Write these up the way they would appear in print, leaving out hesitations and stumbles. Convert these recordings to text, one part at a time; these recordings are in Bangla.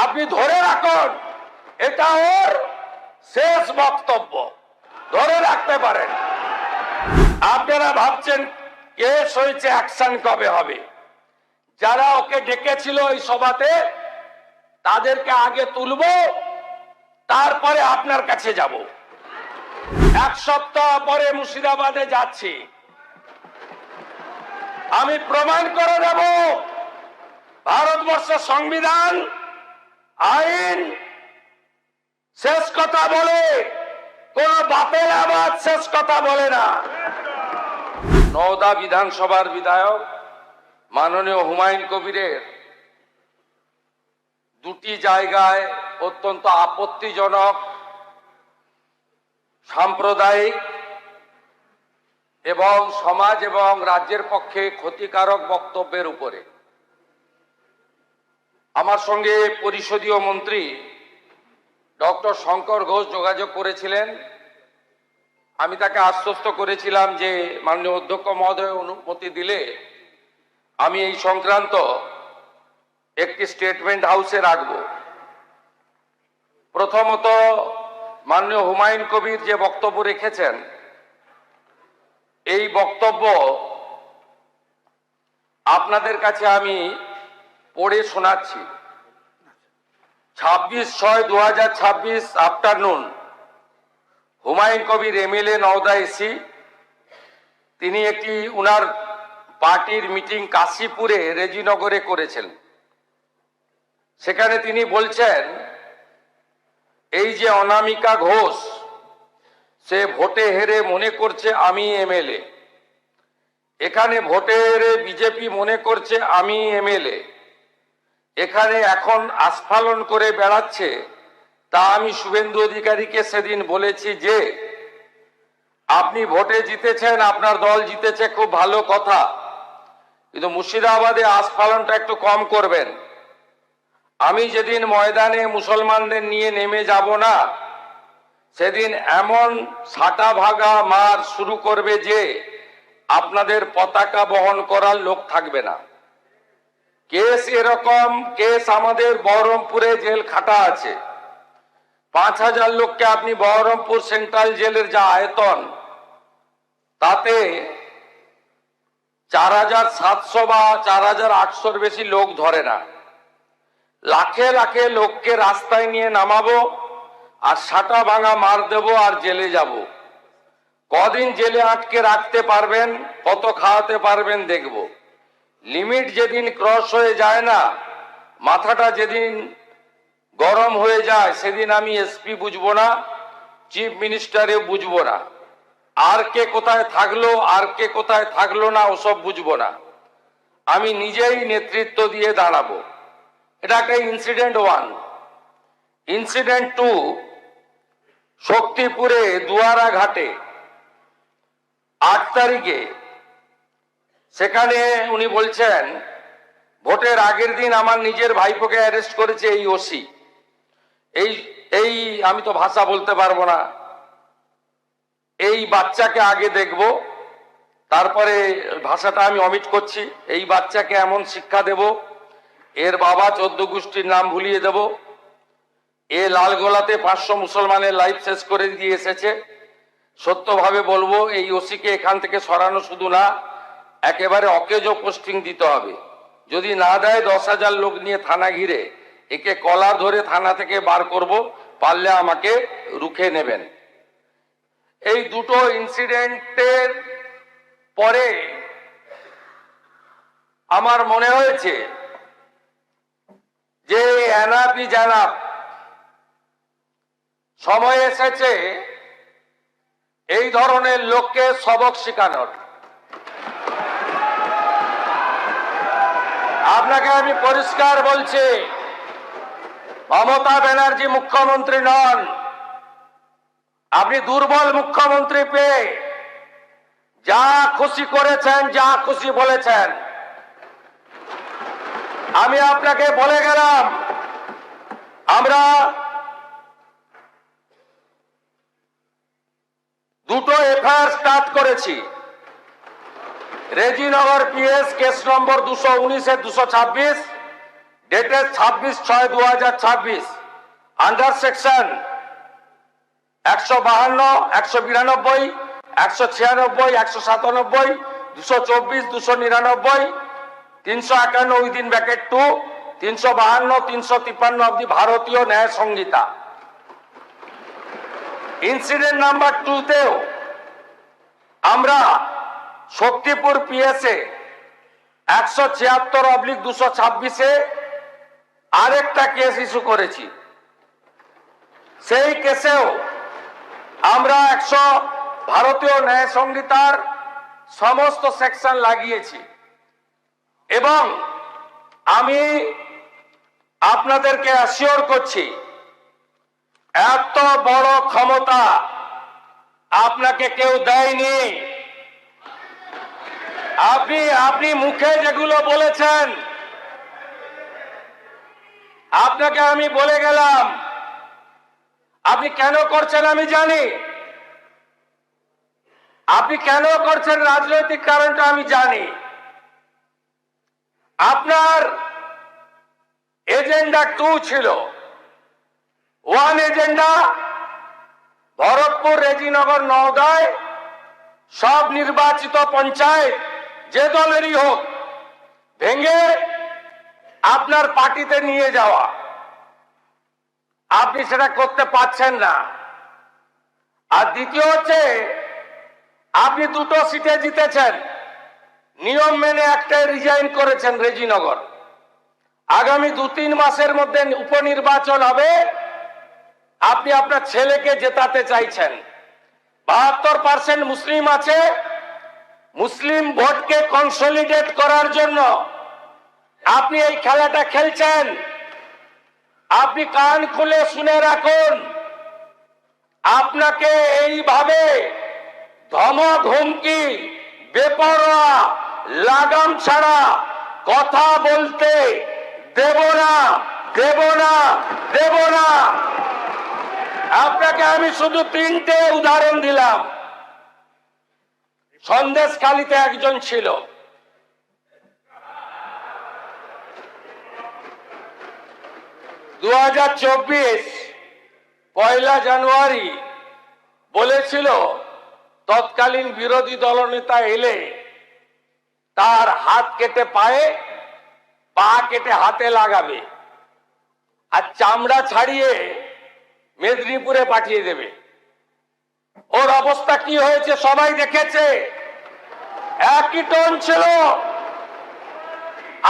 আপনি ধরে রাখুন, এটা ওর শেষ বক্তব্য, ধরে রাখতে পারেন। আপনারা ভাবছেন কেস হয়েছে, অ্যাকশন কবে হবে? যারা ওকে ডেকেছিল ওই সভাতে তাদেরকে আগে তুলব, তারপরে আপনার কাছে যাব। এক সপ্তাহ পরে মুর্শিদাবাদে যাচ্ছি, আমি প্রমাণ করে দেব ভারতবর্ষের সংবিধান আইন শেষ কথা বলে, কোন বাপের আবাদ শেষ কথা বলে না। নওদা বিধানসভার বিধায়ক মাননীয় হুমায়ুন কবিরের দুটি জায়গায় অত্যন্ত আপত্তিজনক সাম্প্রদায়িক এবং সমাজ এবং রাজ্যের পক্ষে ক্ষতিকারক বক্তব্যের উপরে আমার সঙ্গে পরিষদীয় মন্ত্রী ডক্টর শঙ্কর ঘোষ যোগাযোগ করেছিলেন। আমি তাকে আশ্বস্ত করেছিলাম যে মাননীয় অধ্যক্ষ মহোদয় অনুমতি দিলে আমি এই সংক্রান্ত একটি স্টেটমেন্ট হাউসে রাখব। প্রথমত, মাননীয় হুমায়ুন কবির যে বক্তব্য রেখেছেন, এই বক্তব্য আপনাদের কাছে আমি পড়ে শোনাচ্ছি। 26/6/2026 afternoon, Humayun Kabir MLA Nowda AC, তিনি একটি উনার পার্টির মিটিং কাশীপুরে রেজিনগরে করেছেন। সেখানে তিনি বলছেন, এই যে অনামিকা ঘোষ, সে ভোটে হেরে মনে করছে আমি এমএলএ, এখানে ভোটে হেরে বিজেপি মনে করছে আমি এমএলএ, এখানে এখন আস্ফালন করে বেড়াচ্ছে। তা আমি শুভেন্দু অধিকারীকে সেদিন বলেছি যে আপনি ভোটে জিতেছেন, আপনার দল জিতেছে, খুব ভালো কথা, কিন্তু মুর্শিদাবাদে আস্ফালনটা একটু কম করবেন। আমি যেদিন ময়দানে মুসলমানদের নিয়ে নেমে যাব না, সেদিন এমন সাটা ভাগা মার শুরু করবে যে আপনাদের পতাকা বহন করার লোক থাকবে না। কেস এরকম, কেস আমাদের বহরমপুরে জেল খাটা আছে। 5000 লোককে আপনি বহরমপুর সেন্ট্রাল জেলের যা আয়তন, তাতে 4700 বা 4800-র বেশি লোক ধরে না। লাখে লাখে লোককে রাস্তায় নিয়ে নামাবো আর সাটা ভাঙা মার দেব আর জেলে যাব। কদিন জেলে আটকে রাখতে পারবেন, কত খাওয়াতে পারবেন দেখব। লিমিট যেদিন ক্রস হয়ে যায় না, মাথাটা যেদিন গরম হয়ে যায়, সেদিন আমি এসপি বুঝবো না, চিফ মিনিস্টারে বুঝবো না, আর কে কোথায় থাকলো আর কে কোথায় থাকলো না ওসব বুঝবো না। আমি নিজেই নেতৃত্ব দিয়ে দাঁড়াবো। এটা একটা ইনসিডেন্ট 1। ইনসিডেন্ট 2, শক্তিপুরে দুয়ারা ঘাটে 8 তারিখে, সেখানে উনি বলছেন ভোটের আগের দিন আমার নিজের ভাইপোকে অ্যারেস্ট করেছে এই ওসি। এই আমি তো ভাষা বলতে পারবো না, এই বাচ্চাকে আগে দেখব, তারপরে ভাষাটা আমি অমিট করছি। এই বাচ্চাকে এমন শিক্ষা দেব, এর বাবা 14 গোষ্ঠীর নাম ভুলিয়ে দেব। এ লালগোলাতে 500 মুসলমানের লাইফ শেষ করে দিয়ে এসেছে। সত্যভাবে বলবো, এই ওসিকে এখান থেকে সরানো শুধু না, একেবারে অকেজো পোস্টিং দিতে হবে। যদি না দেয় 10,000 লোক নিয়ে থানা ঘিরে একে কলার ধরে থানা থেকে বার করব, পারলে আমাকে রুখে নেবেন। এই দুটো ইনসিডেন্টের পরে আমার মনে হয়েছে যে এনাফি জানাব, সময় এসেছে এই ধরনের লোককে সবক শেখানোর। আপনাকে আমি পরিষ্কার বলছি, মমতা ব্যানার্জি মুখ্যমন্ত্রী নন। আপনি দুর্বল মুখ্যমন্ত্রী পেয়ে যা খুশি করেছেন, যা খুশি বলেছেন। আমি আপনাকে বলে গেলাম, আমরা দুটো এফআইআর স্টার্ট করেছি। Rejinagar PS case number 219-226, dated 26/6/2026 under section 152, 192, 196, 197, 224, 299, 351 within bracket 2, 352, 353 of the ভারতীয় ন্যায় সংহিতা। ইনসিডেন্ট নাম্বার 2 তেও আমরা শক্তিপুর পিএসএ 176/226 আরেকটা কেস ইস্যু করেছি। সেই কেসেও আমরা ভারতীয় ন্যায় সংহিতার সমস্ত সেকশন লাগিয়েছি এবং আমি আপনাদেরকে অ্যাসিওর করছি এত বড় ক্ষমতা আপনাকে কেউ দেয়নি। আপনি মুখে যেগুলো বলেছেন, আপনাকে আমি বলে গেলাম, আপনি কেন করছেন আমি জানি, আপনি কেন করছেন রাজনৈতিক কারণটা আমি জানি। আপনার এজেন্ডা 2 ছিল। 1 এজেন্ডা ভরতপুর, রেজিনগর, নওদায় সব নির্বাচিত পঞ্চায়েত যে দলেরই হোক ভেঙে আপনার পার্টিতে নিয়ে যাওয়া। আপনি সেটা করতে পারছেন না। আর দ্বিতীয় হচ্ছে আপনি 2টো সিটে জিতেছেন, নিয়ম মেনে একটাই রিজাইন করেছেন রেজিনগর। আগামী 2-3 মাসের মধ্যে উপনির্বাচন হবে, আপনি আপনার ছেলেকে জেতাতে চাইছেন। 72% মুসলিম আছে, মুসলিম ভোটকে কনসলিডেট করার জন্য আপনি এই খেলাটা খেলছেন। আপনি কান খুলে শুনে রাখুন, আপনাকে এইভাবে ধমক হুমকি বেপরোয়া লাগাম ছাড়া কথা বলতে দেব না, দেব না, দেব না। আপনাকে আমি শুধু 3টে উদাহরণ দিলাম। সন্দেশখালীতে একজন ছিল, পয়লা জানুয়ারি বলেছিল তৎকালীন বিরোধী দলনেতা এলে তার হাত কেটে পায়ে, পা কেটে হাতে লাগাবে আর চামড়া ছাড়িয়ে মেদিনীপুরে পাঠিয়ে দেবে। ওর অবস্থা কি হয়েছে সবাই দেখেছে। একই টোন ছিল।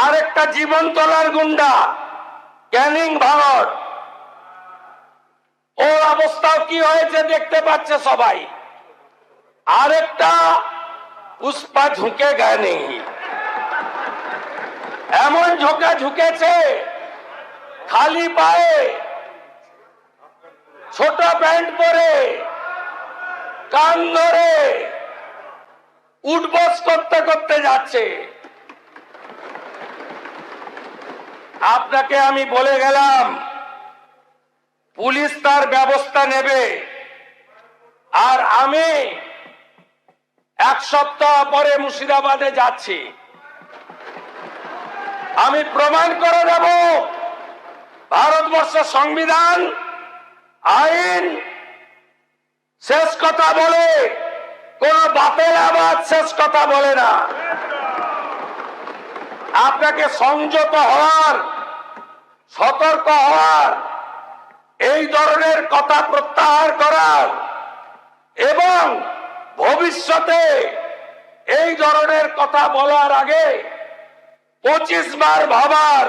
আরেকটা জীবনতলার গুন্ডা ক্যানিং ভারত, ওর অবস্থাও কি হয়েছে দেখতে পাচ্ছে সবাই। আরেকটা পুষ্পা ঝুঁকে গেনি, এমন ঝোঁকা ঝুঁকেছে খালি পায়ে, ছোট প্যান্ট পরে, কান ধরে উঠবস করতে করতে যাচ্ছে। আপনাকে আমি বলে গেলাম পুলিশ তার ব্যবস্থা নেবে। আর আমি 1 সপ্তাহ পরে মুর্শিদাবাদে যাচ্ছি। আমি প্রমাণ করে দেব ভারতবর্ষের সংবিধান, আইন শেষ কথা বলে, কোন বাপের আবাদ শেষ কথা বলে না। আপনাকে সংযত হওয়ার, সতর্ক হওয়ার, এই ধরনের কথা প্রত্যাহার করার এবং ভবিষ্যতে এই ধরনের কথা বলার আগে 25 বার ভাবার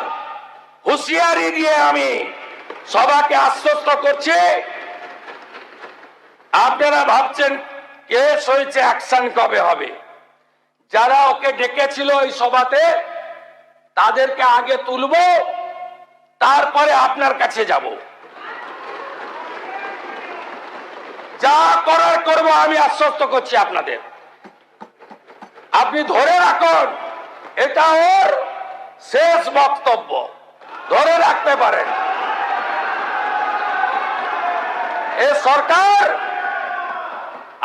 হুঁশিয়ারি দিয়ে আমি সবাইকে আশ্বস্ত করছি। আপনারা ভাবছেন কেস হয়েছে, অ্যাকশন কবে হবে? যারা ওকে ডেকেছিল এই সভাতে তাদেরকে আগে তুলব, তারপরে আপনার কাছে যাব। যা করার করব, আমি আশ্বস্ত করছি আপনাদের। আপনি ধরে রাখুন, এটা ওর শেষ বক্তব্য, ধরে রাখতে পারেন। এ সরকার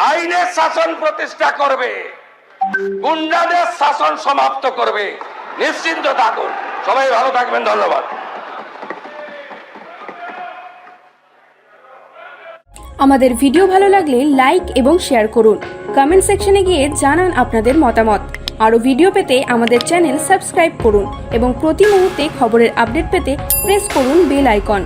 আইনের শাসন প্রতিষ্ঠা করবে, গুন্ডাদের শাসন সমাপ্ত করবে। নিশ্চিন্ত থাকুন। সবাই ভালো থাকবেন। ধন্যবাদ। আমাদের ভিডিও ভালো লাগলে লাইক এবং শেয়ার করুন। কমেন্ট সেকশনে গিয়ে জানান আপনাদের মতামত। আরও ভিডিও পেতে আমাদের চ্যানেল সাবস্ক্রাইব করুন এবং প্রতি মুহূর্তে খবরের আপডেট পেতে প্রেস করুন বেল আইকন।